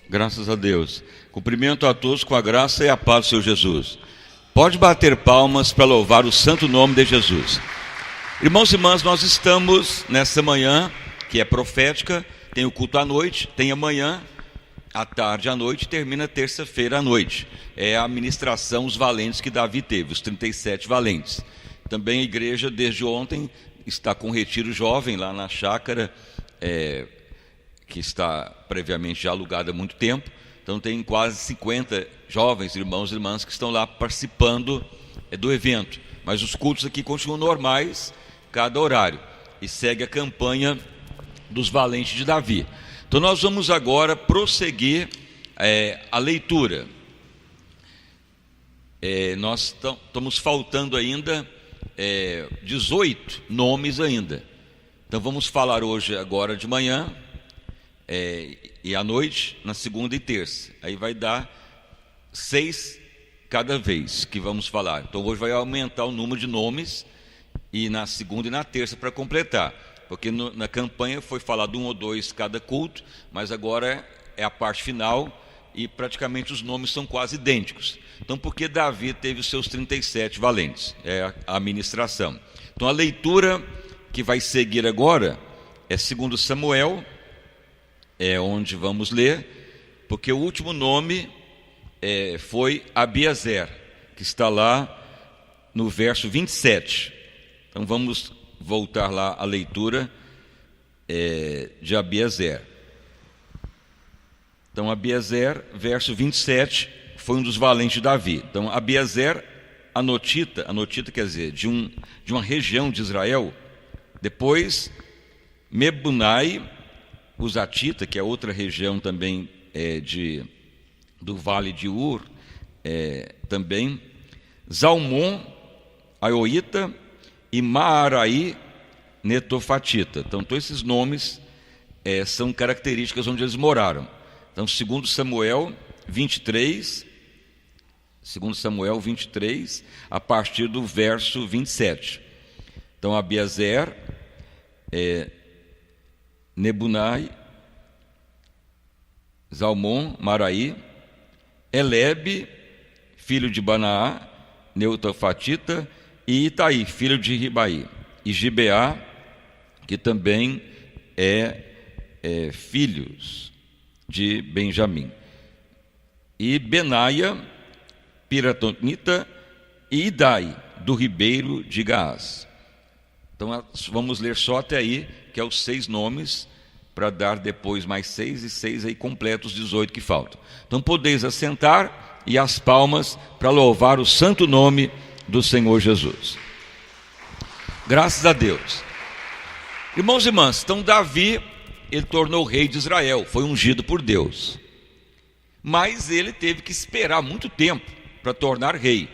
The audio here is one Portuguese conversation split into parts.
Graças a Deus. Cumprimento a todos com a graça e a paz do Senhor Jesus. Pode bater palmas para louvar o santo nome de Jesus. Irmãos e irmãs, nós estamos nessa manhã, que é profética, tem o culto à noite, tem amanhã, à tarde, à noite, termina terça-feira à noite. É a ministração, os valentes que Davi teve, os 37 valentes. Também a igreja, desde ontem, está com retiro jovem lá na chácara, que está previamente já alugada há muito tempo. Então tem quase 50 jovens irmãos e irmãs que estão lá participando do evento. Mas os cultos aqui continuam normais, cada horário. E segue a campanha dos valentes de Davi. Então nós vamos agora prosseguir a leitura. Nós estamos faltando ainda 18 nomes ainda. Então vamos falar hoje, agora de manhã, e à noite, na segunda e terça. Aí vai dar 6 cada vez que vamos falar. Então hoje vai aumentar o número de nomes, e na segunda e na terça para completar. Porque na campanha foi falado 1 ou 2 cada culto, mas agora é a parte final e praticamente os nomes são quase idênticos. Então, porque Davi teve os seus 37 valentes, é a ministração. Então, a leitura que vai seguir agora é 2 Samuel, é onde vamos ler, porque o último nome foi Abiezer, que está lá no verso 27. Então, vamos voltar lá à leitura de Abiezer. Então, Abiezer, verso 27, foi um dos valentes de Davi. Então, Abiezer, anotita quer dizer, de uma região de Israel. Depois, Mebunai, Uzatita, que é outra região também do vale de Ur, também. Zalmon, Aioíta, e Maaraí, Netofatita. Então, todos esses nomes são características onde eles moraram. Então, 2 Samuel 23, a partir do verso 27. Então, Abiezer, Nebunai, Zalmon, Maraí, Elebe, filho de Banaá, Netofatita, e Itaí, filho de Ribaí, e Gibeá, que também filhos de Benjamim, e Benaia, Piratonita, e Idai, do ribeiro de Gaás. Então vamos ler só até aí, que é os 6 nomes, para dar depois mais 6 e 6 aí completos, 18 que faltam. Então podeis assentar e as palmas para louvar o santo nome do Senhor Jesus. Graças a Deus. Irmãos e irmãs, então Davi, ele tornou rei de Israel, foi ungido por Deus. Mas ele teve que esperar muito tempo para tornar rei,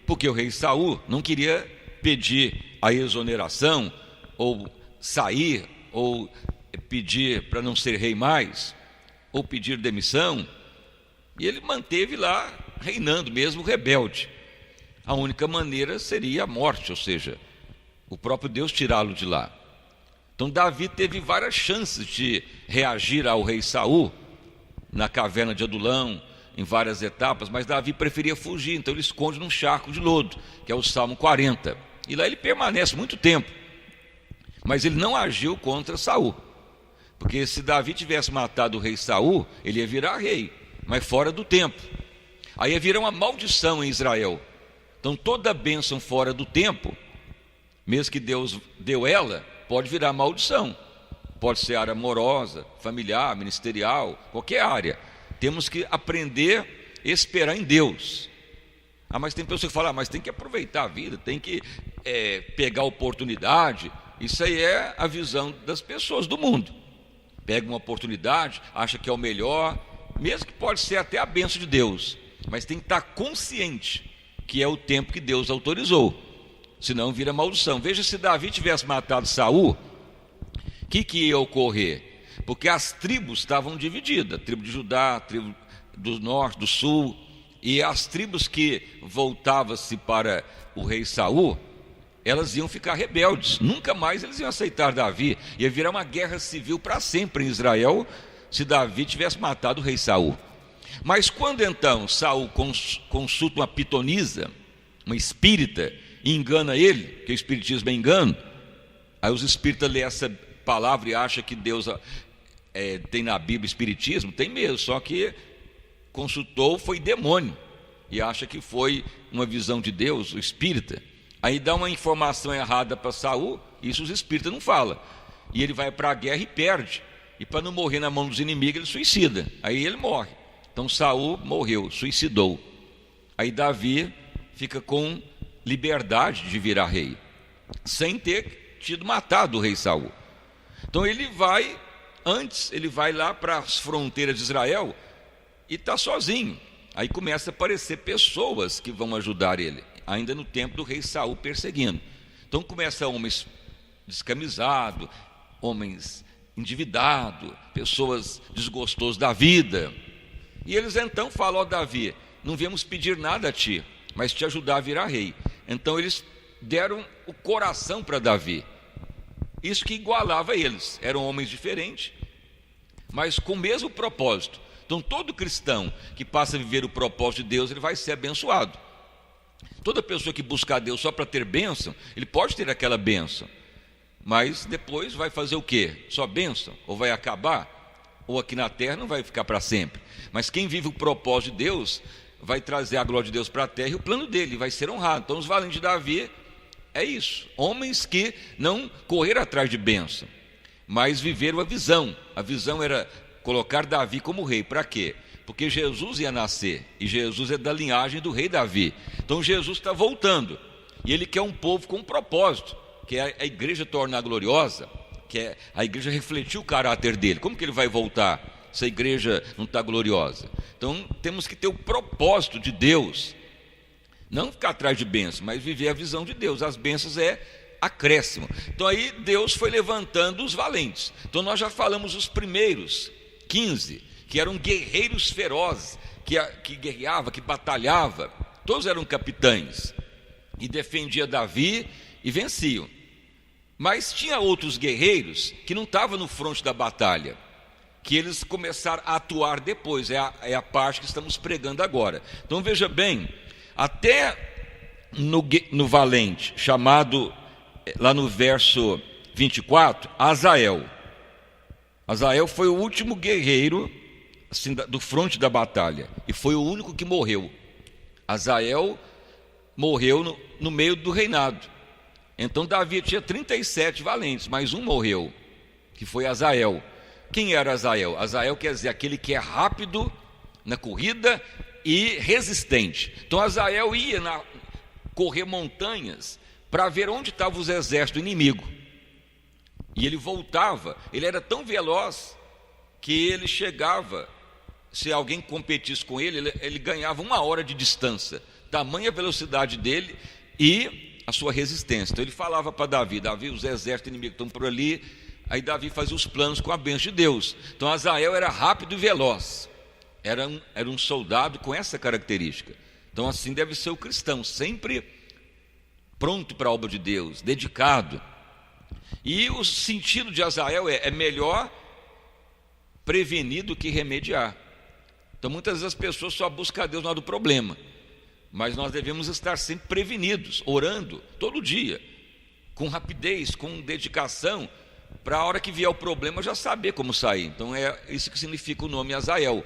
porque o rei Saul não queria pedir a exoneração, ou sair, ou pedir para não ser rei mais, ou pedir demissão, e ele manteve lá reinando, mesmo rebelde. A única maneira seria a morte, ou seja, o próprio Deus tirá-lo de lá. Então Davi teve várias chances de reagir ao rei Saul, na caverna de Adulão, em várias etapas, mas Davi preferia fugir, então ele esconde num charco de lodo, que é o Salmo 40. E lá ele permanece muito tempo. Mas ele não agiu contra Saul, porque se Davi tivesse matado o rei Saul, ele ia virar rei, mas fora do tempo. Aí ia virar uma maldição em Israel. Então toda bênção fora do tempo, mesmo que Deus deu ela, pode virar maldição. Pode ser área amorosa, familiar, ministerial, qualquer área. Temos que aprender a esperar em Deus. Mas tem pessoas que falam, mas tem que aproveitar a vida, tem que pegar a oportunidade. Isso aí é a visão das pessoas do mundo. Pega uma oportunidade, acha que é o melhor, mesmo que pode ser até a bênção de Deus, mas tem que estar consciente que é o tempo que Deus autorizou, senão vira maldição. Veja, se Davi tivesse matado Saul, o que ia ocorrer? Porque as tribos estavam divididas, a tribo de Judá, a tribo do norte, do sul, e as tribos que voltavam-se para o rei Saul, elas iam ficar rebeldes, nunca mais eles iam aceitar Davi, ia virar uma guerra civil para sempre em Israel, se Davi tivesse matado o rei Saul. Mas quando então Saul consulta uma pitonisa, uma espírita, e engana ele, que o espiritismo é engano, aí os espíritas lêem essa palavra e acham que Deus tem na Bíblia espiritismo, tem mesmo, só que consultou foi demônio, e acha que foi uma visão de Deus, o espírita. Aí dá uma informação errada para Saul, isso os espíritas não falam, e ele vai para a guerra e perde, e para não morrer na mão dos inimigos ele suicida, aí ele morre. Então Saul morreu, suicidou. Aí Davi fica com liberdade de virar rei, sem ter tido matado o rei Saul. Então ele vai lá para as fronteiras de Israel e está sozinho. Aí começa a aparecer pessoas que vão ajudar ele, ainda no tempo do rei Saul perseguindo. Então começa homens descamisados, homens endividados, pessoas desgostosas da vida. E eles então falam: ó Davi, não viemos pedir nada a ti, mas te ajudar a virar rei. Então eles deram o coração para Davi. Isso que igualava eles, eram homens diferentes, mas com o mesmo propósito. Então todo cristão que passa a viver o propósito de Deus, ele vai ser abençoado. Toda pessoa que buscar Deus só para ter bênção, ele pode ter aquela bênção, mas depois vai fazer o quê? Só bênção? Ou vai acabar? Ou aqui na terra não vai ficar para sempre. Mas quem vive o propósito de Deus vai trazer a glória de Deus para a terra, e o plano dele vai ser honrado. Então os valentes de Davi é isso, homens que não correram atrás de bênção, mas viveram a visão. A visão era colocar Davi como rei. Para quê? Porque Jesus ia nascer, e Jesus é da linhagem do rei Davi. Então Jesus está voltando, e ele quer um povo com um propósito, que é a igreja tornar gloriosa, que é a igreja refletir o caráter dele. Como que ele vai voltar se a igreja não está gloriosa? Então temos que ter o propósito de Deus, não ficar atrás de bênçãos, mas viver a visão de Deus. As bênçãos é acréscimo. Então aí Deus foi levantando os valentes. Então nós já falamos os primeiros 15, que eram guerreiros ferozes, que guerreava, que batalhava. Todos eram capitães e defendia Davi e venciam. Mas tinha outros guerreiros que não estavam no fronte da batalha, que eles começaram a atuar depois. É a parte que estamos pregando agora. Então veja bem, até no valente, chamado lá no verso 24, Azael. Azael foi o último guerreiro assim, do fronte da batalha, e foi o único que morreu. Azael morreu no meio do reinado. Então Davi tinha 37 valentes, mas um morreu, que foi Azael. Quem era Azael? Azael quer dizer aquele que é rápido na corrida e resistente. Então Azael ia correr montanhas para ver onde estavam os exércitos do inimigo. E ele voltava, ele era tão veloz que ele chegava, se alguém competisse com ele ganhava 1 hora de distância, tamanha a velocidade dele e a sua resistência. Então ele falava para Davi: Davi, os exércitos inimigos estão por ali. Aí Davi fazia os planos com a bênção de Deus. Então Azael era rápido e veloz, era um soldado com essa característica. Então assim deve ser o cristão, sempre pronto para a obra de Deus, dedicado. E o sentido de Azael é melhor prevenir do que remediar. Então muitas vezes as pessoas só buscam a Deus na hora do problema, mas nós devemos estar sempre prevenidos, orando todo dia, com rapidez, com dedicação, para a hora que vier o problema já saber como sair. Então é isso que significa o nome Azael.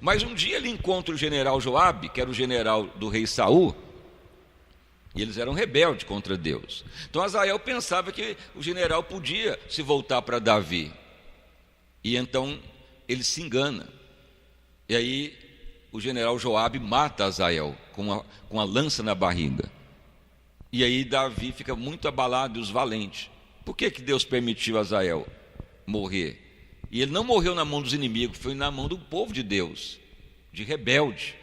Mas um dia ele encontra o general Joabe, que era o general do rei Saul, e eles eram rebeldes contra Deus. Então Azael pensava que o general podia se voltar para Davi, e então ele se engana. E aí o general Joabe mata Azael com a lança na barriga. E aí Davi fica muito abalado, e os valentes. Por que Deus permitiu Azael morrer? E ele não morreu na mão dos inimigos, foi na mão do povo de Deus, de rebelde.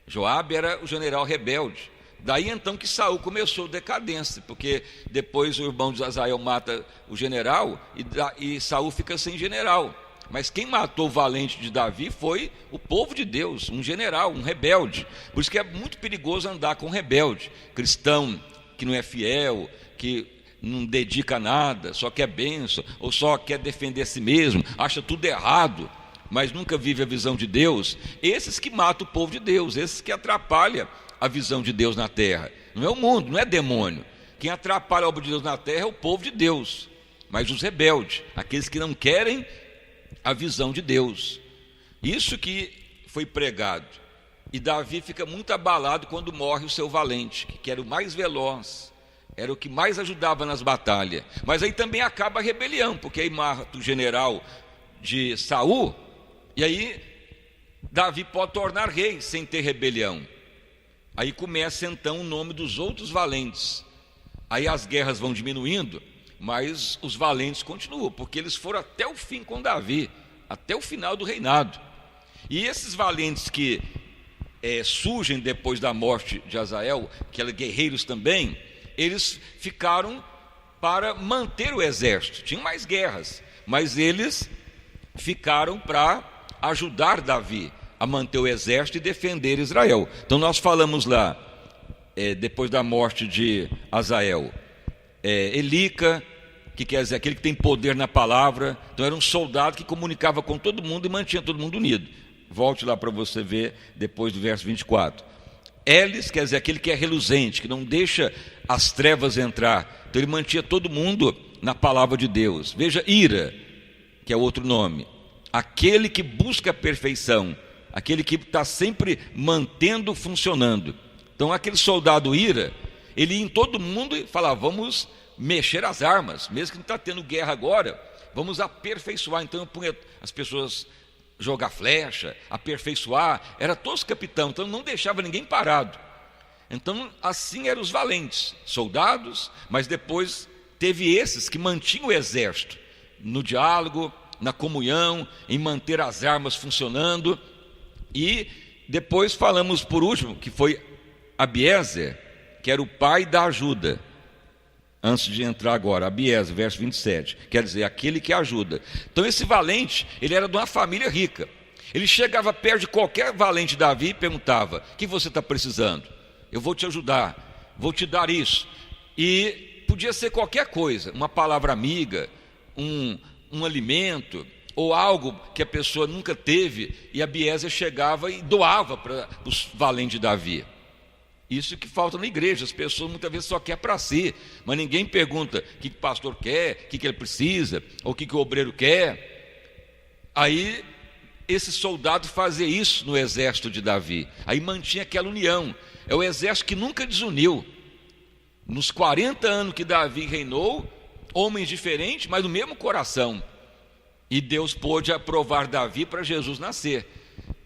Joabe era o general rebelde. Daí então que Saul começou a decadência, porque depois o irmão de Azael mata o general e Saul fica sem general. Mas quem matou o valente de Davi foi o povo de Deus, um general, um rebelde. Por isso que é muito perigoso andar com um rebelde, cristão que não é fiel, que não dedica nada, só quer bênção, ou só quer defender a si mesmo, acha tudo errado. mas nunca vive a visão de Deus, esses que matam o povo de Deus, esses que atrapalham a visão de Deus na terra. Não é o mundo, não é demônio. Quem atrapalha a obra de Deus na terra é o povo de Deus, mas os rebeldes, aqueles que não querem a visão de Deus. Isso que foi pregado. E Davi fica muito abalado quando morre o seu valente, que era o mais veloz, era o que mais ajudava nas batalhas. Mas aí também acaba a rebelião, porque aí mata o general de Saul, e aí Davi pode tornar rei sem ter rebelião. Aí começa então o nome dos outros valentes. Aí as guerras vão diminuindo, mas os valentes continuam, porque eles foram até o fim com Davi, até o final do reinado. E esses valentes que surgem depois da morte de Azael, que eram guerreiros também, eles ficaram para manter o exército. Tinham mais guerras, mas eles ficaram para ajudar Davi a manter o exército e defender Israel. Então nós falamos lá, depois da morte de Azael, Elica, que quer dizer aquele que tem poder na palavra. Então era um soldado que comunicava com todo mundo e mantinha todo mundo unido. Volte lá para você ver depois do verso 24. Elis, quer dizer aquele que é reluzente, que não deixa as trevas entrar. Então ele mantinha todo mundo na palavra de Deus. Veja, Ira, que é outro nome, aquele que busca a perfeição, aquele que está sempre mantendo funcionando. Então aquele soldado Ira, ele ia em todo mundo e falava, vamos mexer as armas, mesmo que não está tendo guerra agora, vamos aperfeiçoar. Então eu punha as pessoas jogar flecha, aperfeiçoar, era todos capitão, então não deixava ninguém parado. Então assim eram os valentes, soldados, mas depois teve esses que mantinham o exército, no diálogo, na comunhão, em manter as armas funcionando. E depois falamos por último, que foi Abiezer, que era o pai da ajuda. Antes de entrar agora, Abiezer, verso 27, quer dizer, aquele que ajuda. Então esse valente, ele era de uma família rica. Ele chegava perto de qualquer valente de Davi e perguntava, o que você está precisando? Eu vou te ajudar, vou te dar isso. E podia ser qualquer coisa, uma palavra amiga, um alimento, ou algo que a pessoa nunca teve, e Abiezer chegava e doava para os valentes de Davi. Isso que falta na igreja, as pessoas muitas vezes só querem para si, mas ninguém pergunta o que o pastor quer, o que ele precisa, ou o que o obreiro quer. Aí esse soldado fazia isso no exército de Davi, aí mantinha aquela união. É o exército que nunca desuniu. Nos 40 anos que Davi reinou, homens diferentes, mas no mesmo coração. E Deus pôde aprovar Davi para Jesus nascer,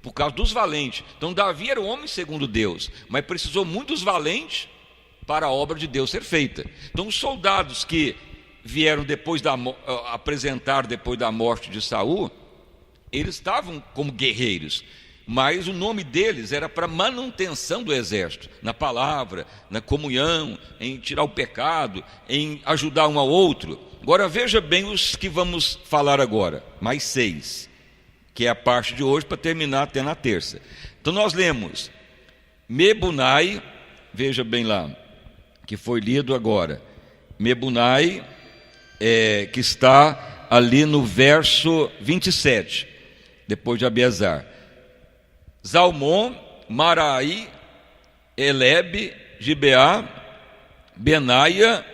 por causa dos valentes. Então Davi era o homem segundo Deus, mas precisou muito dos valentes para a obra de Deus ser feita. Então os soldados que vieram apresentar depois da morte de Saul, eles estavam como guerreiros, mas o nome deles era para manutenção do exército, na palavra, na comunhão, em tirar o pecado, em ajudar um ao outro. Agora veja bem os que vamos falar agora, mais 6, que é a parte de hoje, para terminar até na terça. Então nós lemos Mebunai, veja bem lá, que foi lido agora. Mebunai, que está ali no verso 27, depois de Abiezar. Zalmon, Marai, Elebe, Gibeá, Benaia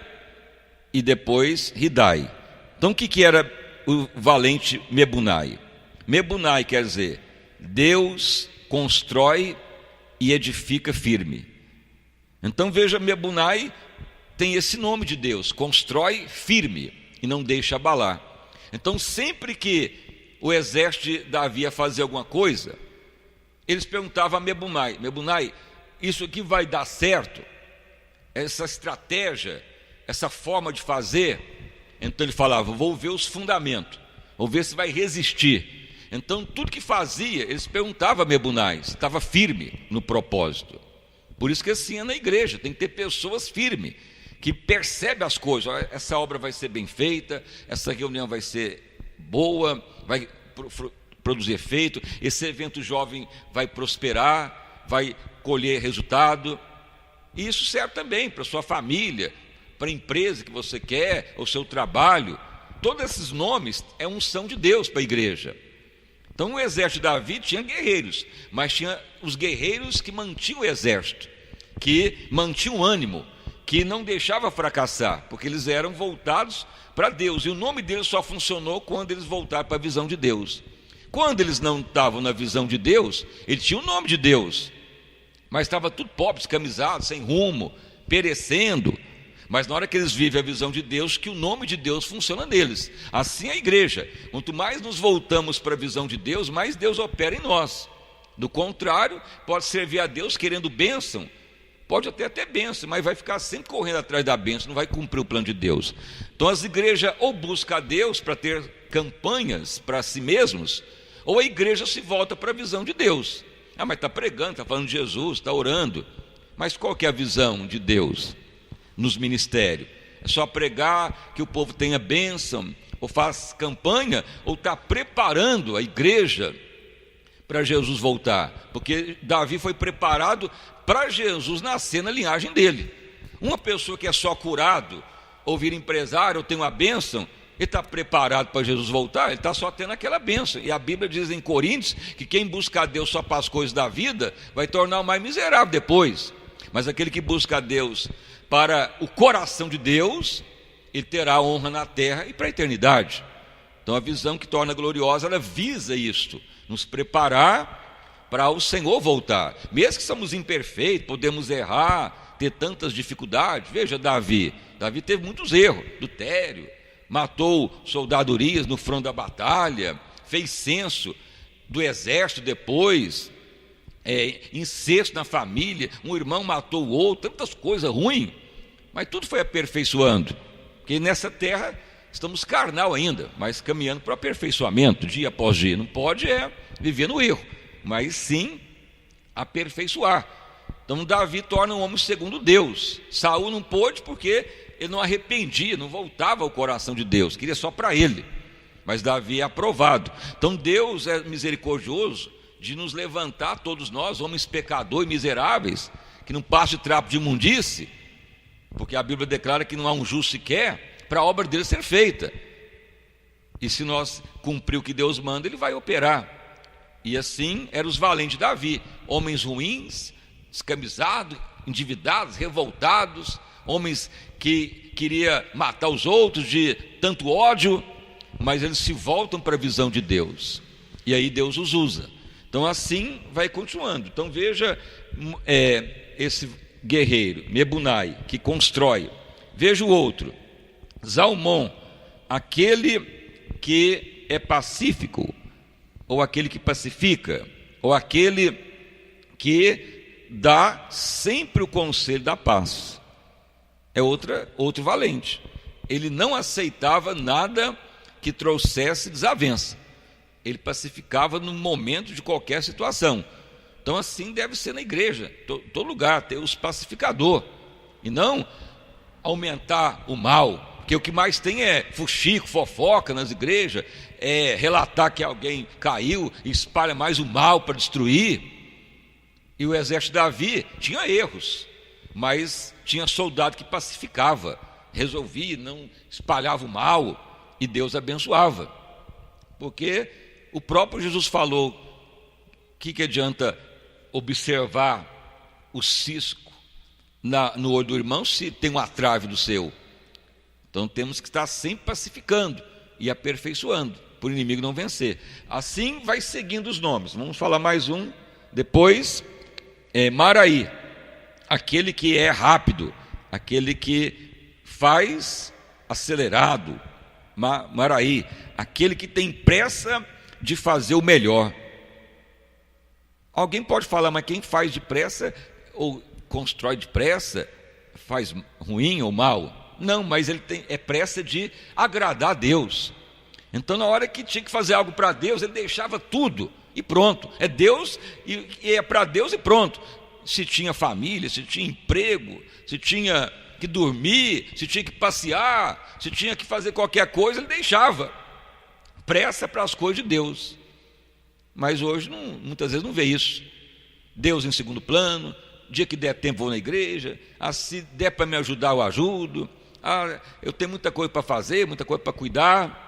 e depois Ridai. Então o que era o valente Mebunai? Mebunai quer dizer, Deus constrói e edifica firme. Então veja, Mebunai tem esse nome de Deus, constrói firme e não deixa abalar. Então sempre que o exército de Davi ia fazer alguma coisa, eles perguntavam a Mebunai, Mebunai, isso aqui vai dar certo? Essa estratégia, essa forma de fazer? Então ele falava, vou ver os fundamentos, vou ver se vai resistir. Então tudo que fazia, eles perguntavam a Mebunai, se estava firme no propósito. Por isso que assim é na igreja, tem que ter pessoas firmes, que percebem as coisas. Essa obra vai ser bem feita, essa reunião vai ser boa, vai produzir efeito, esse evento jovem vai prosperar, vai colher resultado. E isso serve também para a sua família, para a empresa que você quer, o seu trabalho. Todos esses nomes é unção de Deus para a igreja. Então o exército de Davi tinha guerreiros, mas tinha os guerreiros que mantinham o exército, que mantinham o ânimo, que não deixava fracassar, porque eles eram voltados para Deus, e o nome deles só funcionou quando eles voltaram para a visão de Deus. Quando eles não estavam na visão de Deus, eles tinham o nome de Deus, mas estava tudo pobre, descamisado, sem rumo, perecendo. Mas na hora que eles vivem a visão de Deus, que o nome de Deus funciona neles. Assim é a igreja. Quanto mais nos voltamos para a visão de Deus, mais Deus opera em nós. Do contrário, pode servir a Deus querendo bênção, pode até ter bênção, mas vai ficar sempre correndo atrás da bênção, não vai cumprir o plano de Deus. Então as igrejas ou buscam a Deus para ter campanhas para si mesmos, ou a igreja se volta para a visão de Deus. Mas está pregando, está falando de Jesus, está orando. Mas qual que é a visão de Deus nos ministérios? É só pregar que o povo tenha bênção, ou faz campanha, ou está preparando a igreja para Jesus voltar? Porque Davi foi preparado para Jesus nascer na linhagem dele. Uma pessoa que é só curado, ou vira empresário, ou tem uma bênção, ele está preparado para Jesus voltar? Ele está só tendo aquela bênção. E a Bíblia diz em Coríntios que quem busca a Deus só para as coisas da vida vai tornar o mais miserável depois. Mas aquele que busca a Deus para o coração de Deus, ele terá honra na terra e para a eternidade. Então a visão que torna gloriosa, ela visa isto, nos preparar para o Senhor voltar. Mesmo que somos imperfeitos, podemos errar, ter tantas dificuldades. Veja Davi teve muitos erros, adultério, matou soldado Urias no fronte da batalha, fez censo do exército depois, incesto na família, um irmão matou o outro, tantas coisas ruins, mas tudo foi aperfeiçoando, porque nessa terra estamos carnal ainda, mas caminhando para o aperfeiçoamento, dia após dia. Não pode viver no erro, mas sim aperfeiçoar. Então Davi torna um homem segundo Deus. Saul não pôde porque ele não arrependia, não voltava ao coração de Deus, queria só para ele. Mas Davi é aprovado. Então Deus é misericordioso de nos levantar, todos nós, homens pecadores e miseráveis, que não passa de trapo de imundície, porque a Bíblia declara que não há um justo sequer, para a obra dele ser feita. E se nós cumprir o que Deus manda, ele vai operar. E assim eram os valentes de Davi, homens ruins, descamisados, endividados, revoltados, homens que queriam matar os outros de tanto ódio, mas eles se voltam para a visão de Deus, e aí Deus os usa. Então assim vai continuando. Então veja esse guerreiro, Mebunai, que constrói. Veja o outro, Zalmon, aquele que é pacífico, ou aquele que pacifica, ou aquele que dá sempre o conselho da paz. É outro valente. Ele não aceitava nada que trouxesse desavença. Ele pacificava no momento de qualquer situação. Então assim deve ser na igreja, todo lugar, ter os pacificadores, e não aumentar o mal, porque o que mais tem é fuxico, fofoca nas igrejas, relatar que alguém caiu e espalha mais o mal para destruir. E o exército de Davi tinha erros, mas tinha soldado que pacificava, resolvia, não espalhava o mal, e Deus abençoava. Porque o próprio Jesus falou, que adianta observar o cisco no olho do irmão se tem uma trave do seu? Então temos que estar sempre pacificando e aperfeiçoando, para o inimigo não vencer. Assim vai seguindo os nomes. Vamos falar mais um, depois Maraí, aquele que é rápido, aquele que faz acelerado. Maraí, aquele que tem pressa de fazer o melhor. Alguém pode falar, mas quem faz depressa ou constrói depressa faz ruim ou mal? Não, mas ele tem pressa de agradar a Deus. Então na hora que tinha que fazer algo para Deus, ele deixava tudo e pronto. É Deus e é para Deus e pronto. Se tinha família, se tinha emprego, se tinha que dormir, se tinha que passear, se tinha que fazer qualquer coisa, ele deixava. Pressa para as coisas de Deus. Mas hoje muitas vezes não vê isso. Deus em segundo plano, dia que der tempo vou na igreja, se der para me ajudar eu ajudo, eu tenho muita coisa para fazer, muita coisa para cuidar.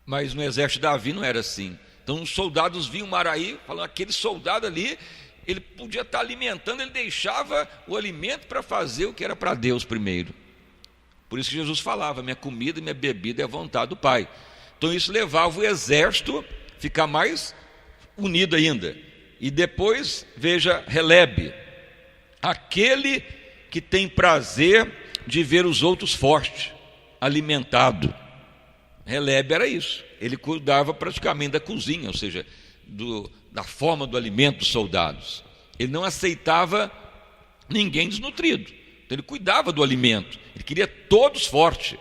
Mas no exército de Davi não era assim. Então os soldados viam o Maraí, falando, aquele soldado ali, ele podia estar alimentando, ele deixava o alimento para fazer o que era para Deus primeiro. Por isso que Jesus falava, minha comida e minha bebida é a vontade do Pai. Então isso levava o exército a ficar mais unido ainda. E depois, veja, Relebe, aquele que tem prazer de ver os outros fortes, alimentado. Relebe era isso, ele cuidava praticamente da cozinha, ou seja, da forma do alimento dos soldados. Ele não aceitava ninguém desnutrido, então ele cuidava do alimento, ele queria todos fortes,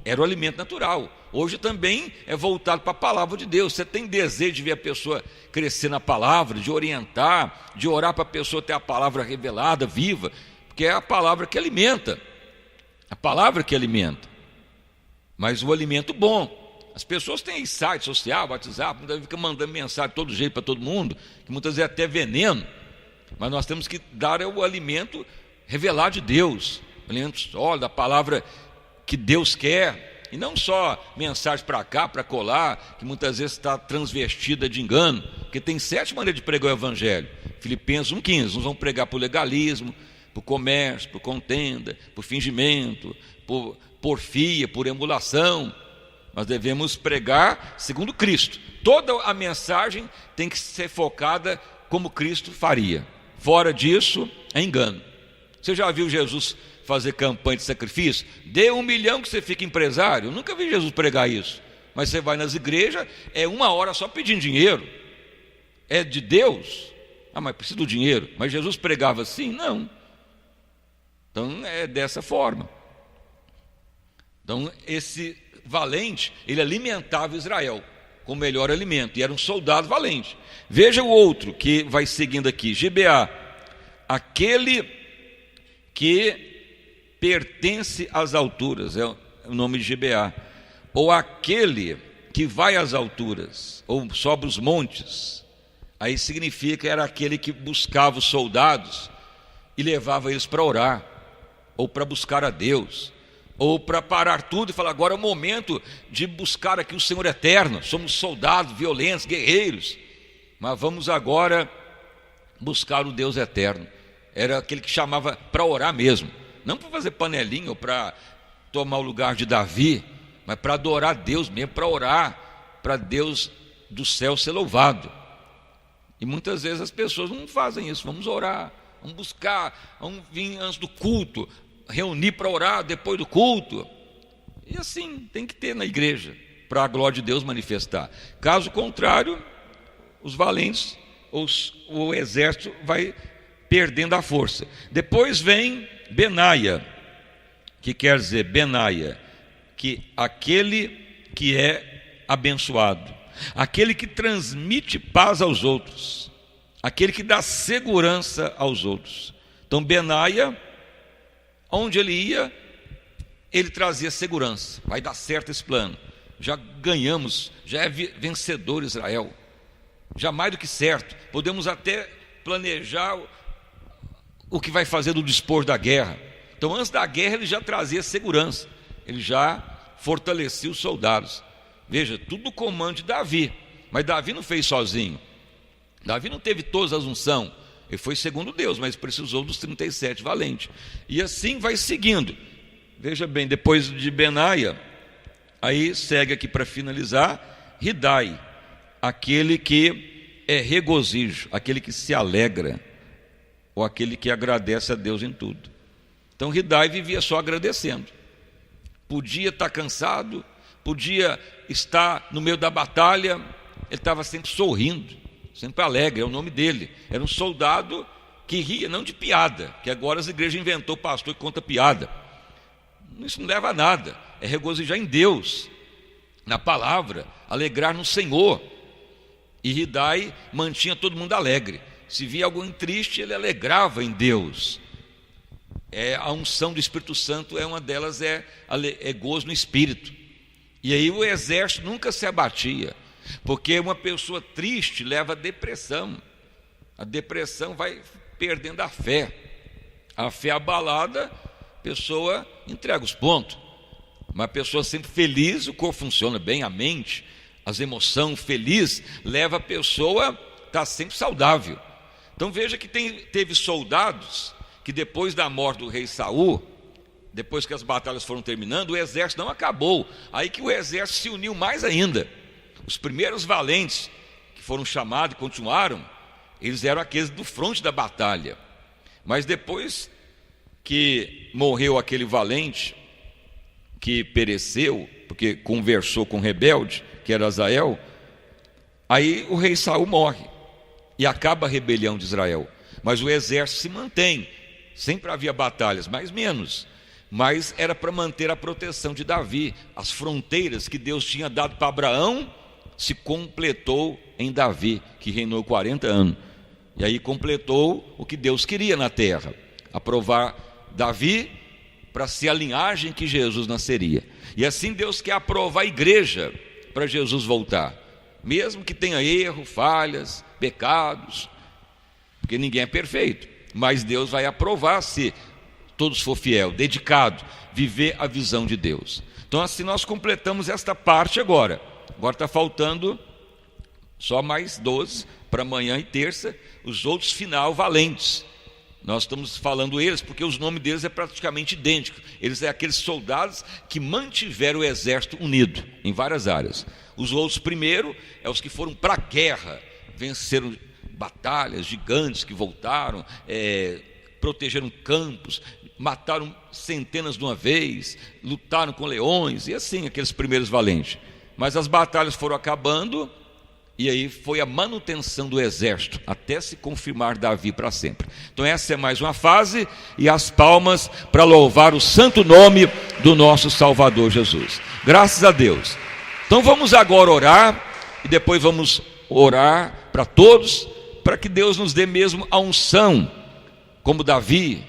era o alimento natural. Hoje também é voltado para a palavra de Deus. Você tem desejo de ver a pessoa crescer na palavra, de orientar, de orar para a pessoa ter a palavra revelada, viva, porque é a palavra que alimenta, a palavra que alimenta, mas o alimento bom. As pessoas têm aí site social, WhatsApp, muitas vezes ficam mandando mensagem de todo jeito para todo mundo, que muitas vezes é até veneno, mas nós temos que dar o alimento revelado de Deus, o alimento sólido, a palavra que Deus quer, e não só mensagem para cá, para colar, que muitas vezes está transvestida de engano, porque tem 7 maneiras de pregar o evangelho. Filipenses 1,15, uns vão pregar por legalismo, por comércio, por contenda, por fingimento, por porfia, por emulação. Nós devemos pregar segundo Cristo. Toda a mensagem tem que ser focada como Cristo faria. Fora disso, é engano. Você já viu Jesus fazer campanha de sacrifício? Dê 1 milhão que você fica empresário. Eu nunca vi Jesus pregar isso. Mas você vai nas igrejas, é 1 hora só pedindo dinheiro. É de Deus? Ah, mas precisa do dinheiro. Mas Jesus pregava assim? Não. Então é dessa forma. Então esse valente, ele alimentava Israel com o melhor alimento, e era um soldado valente. Veja o outro que vai seguindo aqui, Gibeá, aquele que pertence às alturas, é o nome de Gibeá, ou aquele que vai às alturas, ou sobe os montes. Aí significa que era aquele que buscava os soldados e levava eles para orar, ou para buscar a Deus, ou para parar tudo e falar, agora é o momento de buscar aqui o Senhor eterno. Somos soldados violentos, guerreiros, mas vamos agora buscar o Deus eterno. Era aquele que chamava para orar mesmo, não para fazer panelinha ou para tomar o lugar de Davi, mas para adorar a Deus mesmo, para orar, para Deus do céu ser louvado. E muitas vezes as pessoas não fazem isso. Vamos orar, vamos buscar, vamos vir antes do culto, reunir para orar depois do culto. E assim tem que ter na igreja, para a glória de Deus manifestar. Caso contrário, os valentes, o exército vai perdendo a força. Depois vem Benaia, que quer dizer Benaia, que aquele que é abençoado, aquele que transmite paz aos outros, aquele que dá segurança aos outros. Então Benaia, onde ele ia, ele trazia segurança. Vai dar certo esse plano, já ganhamos, já é vencedor Israel, já mais do que certo. Podemos até planejar o que vai fazer do dispor da guerra. Então antes da guerra ele já trazia segurança, ele já fortalecia os soldados. Veja, tudo no comando de Davi, mas Davi não fez sozinho. Davi não teve todas as unções, ele foi segundo Deus, mas precisou dos 37 valentes. E assim vai seguindo. Veja bem, depois de Benaia, aí segue aqui para finalizar, Hidai, aquele que é regozijo, aquele que se alegra, ou aquele que agradece a Deus em tudo. Então Hidai vivia só agradecendo. Podia estar cansado, podia estar no meio da batalha, ele estava sempre sorrindo, sempre alegre, é o nome dele. Era um soldado que ria, não de piada, que agora as igrejas inventou pastor que conta piada. Isso não leva a nada, é regozijar em Deus, na palavra, alegrar no Senhor. E Hidai mantinha todo mundo alegre. Se via alguém triste, ele alegrava em Deus. A unção do Espírito Santo, uma delas é gozo no Espírito. E aí o exército nunca se abatia, porque uma pessoa triste leva a depressão. A depressão vai perdendo a fé abalada, a pessoa entrega os pontos. Uma pessoa sempre feliz, o corpo funciona bem, a mente, As emoções felizes levam a pessoa a estar sempre saudável. Então veja que teve soldados que depois da morte do rei Saul, depois que as batalhas foram terminando, o exército não acabou. Aí que o exército se uniu mais ainda. Os primeiros valentes que foram chamados e continuaram, eles eram aqueles do fronte da batalha. Mas depois que morreu aquele valente que pereceu, porque conversou com o rebelde, que era Azael, aí o rei Saul morre e acaba a rebelião de Israel. Mas o exército se mantém. Sempre havia batalhas, mais menos, mas era para manter a proteção de Davi. As fronteiras que Deus tinha dado para Abraão se completou em Davi, que reinou 40 anos. E aí completou o que Deus queria na terra, aprovar Davi para ser a linhagem que Jesus nasceria. E assim Deus quer aprovar a igreja para Jesus voltar, mesmo que tenha erro, falhas, pecados, porque ninguém é perfeito, mas Deus vai aprovar se todos for fiel, dedicado, viver a visão de Deus. Então assim nós completamos esta parte agora está faltando só mais 12 para amanhã e terça, os outros final valentes. Nós estamos falando eles porque os nomes deles é praticamente idêntico. Eles são aqueles soldados que mantiveram o exército unido em várias áreas. Os outros primeiro é os que foram para a guerra, venceram batalhas gigantes, que voltaram, protegeram campos, mataram centenas de uma vez, lutaram com leões, e assim aqueles primeiros valentes. Mas as batalhas foram acabando, e aí foi a manutenção do exército, até se confirmar Davi para sempre. Então essa é mais uma fase, e as palmas para louvar o santo nome do nosso Salvador Jesus. Graças a Deus. Então vamos agora orar, e depois vamos orar para todos, para que Deus nos dê mesmo a unção, como Davi,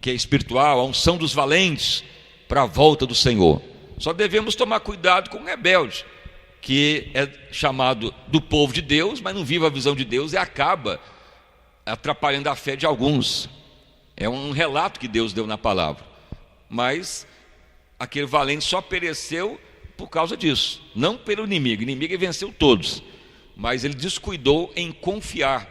que é espiritual, a unção dos valentes, para a volta do Senhor. Só devemos tomar cuidado com o rebelde, que é chamado do povo de Deus, mas não vive a visão de Deus e acaba atrapalhando a fé de alguns. É um relato que Deus deu na palavra. Mas aquele valente só pereceu por causa disso, não pelo inimigo. O inimigo venceu todos, mas ele descuidou em confiar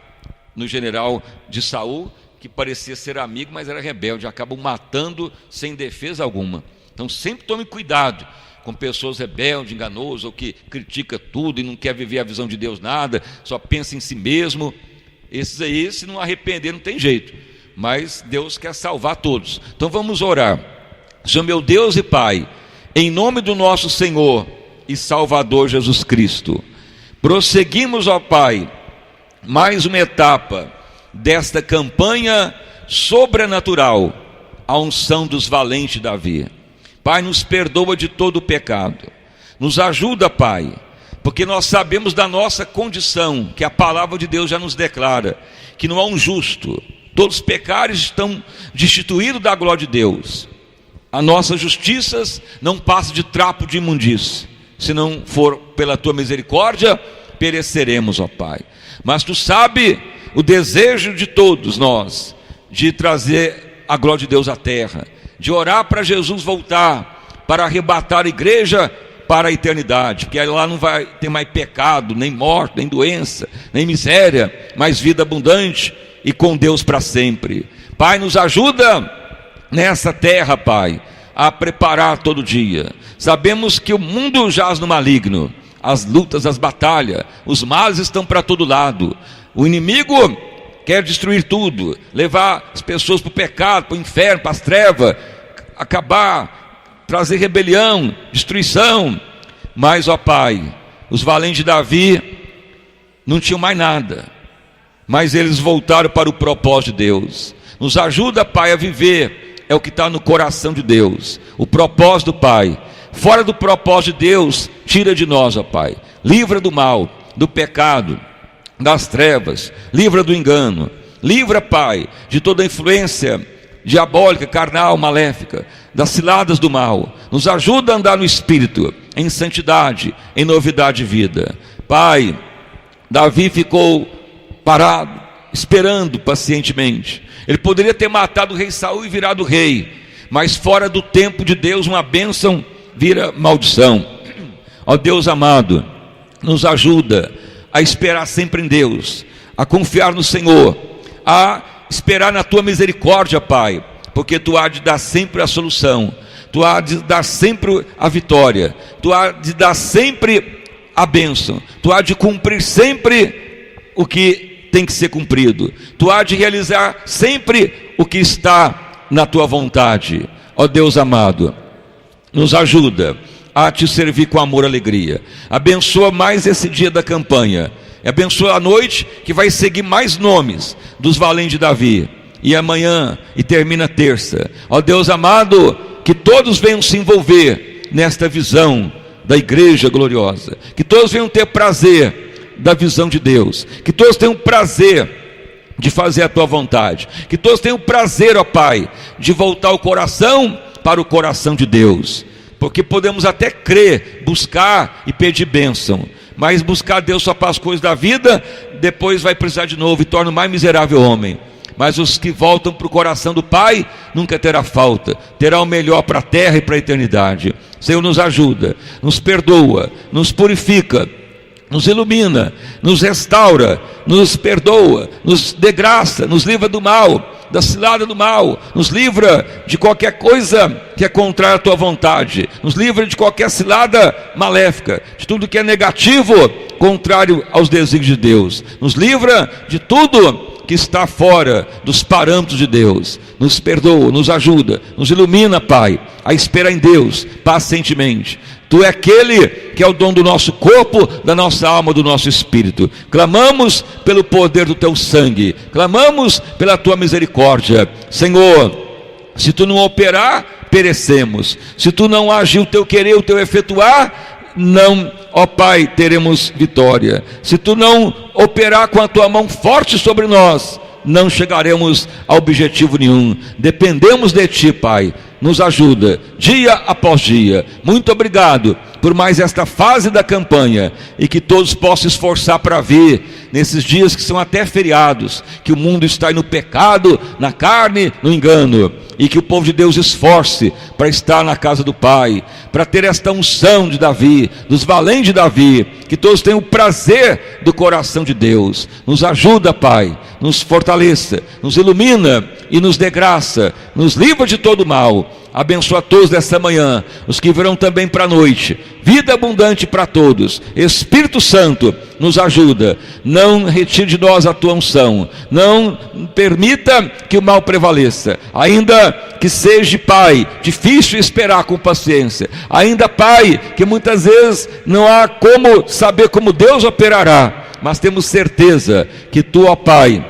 no general de Saul, que parecia ser amigo, mas era rebelde. Acabam matando sem defesa alguma. Então sempre tome cuidado com pessoas rebeldes, enganosas, ou que critica tudo e não quer viver a visão de Deus nada, só pensa em si mesmo. Esses aí, se não arrepender, não tem jeito. Mas Deus quer salvar todos. Então vamos orar. Senhor meu Deus e Pai, em nome do nosso Senhor e Salvador Jesus Cristo, prosseguimos, ó Pai, mais uma etapa desta campanha sobrenatural, a unção dos valentes Davi. Pai, nos perdoa de todo o pecado, nos ajuda, Pai, porque nós sabemos da nossa condição, que a palavra de Deus já nos declara, que não há um justo, todos os pecados estão destituídos da glória de Deus. As nossas justiças não passam de trapo de imundície. Se não for pela tua misericórdia, pereceremos, ó Pai. Mas tu sabe o desejo de todos nós, de trazer a glória de Deus à terra, de orar para Jesus voltar, para arrebatar a igreja para a eternidade, porque lá não vai ter mais pecado, nem morte, nem doença, nem miséria, mas vida abundante e com Deus para sempre. Pai, nos ajuda nessa terra, Pai, a preparar todo dia. Sabemos que o mundo jaz no maligno, as lutas, as batalhas, os males estão para todo lado. O inimigo quer destruir tudo, levar as pessoas para o pecado, para o inferno, para as trevas, acabar, trazer rebelião, destruição. Mas, ó Pai, os valentes de Davi não tinham mais nada, mas eles voltaram para o propósito de Deus. Nos ajuda, Pai, a viver, é o que está no coração de Deus, o propósito do Pai. Fora do propósito de Deus, tira de nós, ó Pai, livra do mal, do pecado, das trevas, livra do engano, livra, Pai, de toda a influência diabólica, carnal, maléfica, das ciladas do mal. Nos ajuda a andar no Espírito, em santidade, em novidade de vida. Pai, Davi ficou parado, esperando pacientemente. Ele poderia ter matado o rei Saul e virado rei, mas fora do tempo de Deus, uma bênção vira maldição. Ó Deus amado, nos ajuda a esperar sempre em Deus, a confiar no Senhor, a esperar na tua misericórdia, Pai, porque tu há de dar sempre a solução, tu há de dar sempre a vitória, tu há de dar sempre a bênção, tu há de cumprir sempre o que tem que ser cumprido, tu há de realizar sempre o que está na tua vontade. Ó Deus amado, nos ajuda a te servir com amor e alegria. Abençoa mais esse dia da campanha, abençoa a noite que vai seguir mais nomes dos valentes de Davi, e amanhã, e termina terça. Ó Deus amado, que todos venham se envolver nesta visão da igreja gloriosa, que todos venham ter prazer da visão de Deus, que todos tenham prazer de fazer a tua vontade, que todos tenham prazer, ó Pai, de voltar o coração para o coração de Deus, porque podemos até crer, buscar e pedir bênção, mas buscar Deus só para as coisas da vida, depois vai precisar de novo e torna o mais miserável homem. Mas os que voltam para o coração do Pai, nunca terá falta, terá o melhor para a terra e para a eternidade. Senhor, nos ajuda, nos perdoa, nos purifica, nos ilumina, nos restaura, nos perdoa, nos dê graça, nos livra do mal, da cilada do mal, nos livra de qualquer coisa que é contrária à tua vontade, nos livra de qualquer cilada maléfica, de tudo que é negativo, contrário aos desígnios de Deus, nos livra de tudo que está fora dos parâmetros de Deus, nos perdoa, nos ajuda, nos ilumina, Pai, a esperar em Deus pacientemente. Tu é aquele que é o dom do nosso corpo, da nossa alma, do nosso espírito. Clamamos pelo poder do teu sangue, clamamos pela tua misericórdia. Senhor, se tu não operar, perecemos. Se tu não agir o teu querer, o teu efetuar, não, ó Pai, teremos vitória. Se tu não operar com a tua mão forte sobre nós, não chegaremos a objetivo nenhum. Dependemos de ti, Pai. Nos ajuda dia após dia. Muito obrigado por mais esta fase da campanha, e que todos possam esforçar para ver nesses dias que são até feriados, que o mundo está aí no pecado, na carne, no engano, e que o povo de Deus esforce para estar na casa do Pai, para ter esta unção de Davi, dos valentes de Davi, que todos tenham o prazer do coração de Deus. Nos ajuda, Pai, nos fortaleça, nos ilumina e nos dê graça, nos livra de todo mal. Abençoa todos desta manhã, os que virão também para a noite, vida abundante para todos. Espírito Santo, nos ajuda, não retire de nós a tua unção, não permita que o mal prevaleça, ainda que seja, Pai, difícil esperar com paciência, ainda, Pai, que muitas vezes não há como saber como Deus operará, mas temos certeza que tu, ó Pai,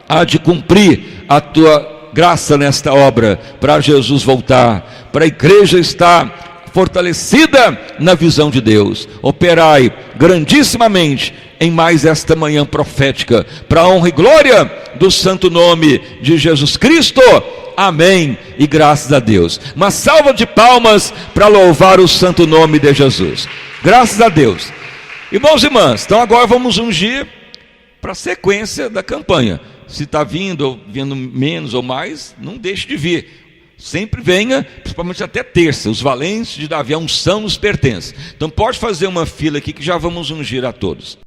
há de cumprir a tua graça nesta obra, para Jesus voltar, para a igreja estar fortalecida na visão de Deus. Operai grandissimamente em mais esta manhã profética, para a honra e glória do santo nome de Jesus Cristo. Amém e graças a Deus. Uma salva de palmas para louvar o santo nome de Jesus. Graças a Deus. Irmãos e irmãs, então agora vamos ungir para a sequência da campanha. Se está vindo ou vindo menos ou mais, não deixe de vir. Sempre venha, principalmente até terça. Os valentes de Davi, a unção nos pertence. Então pode fazer uma fila aqui que já vamos ungir a todos.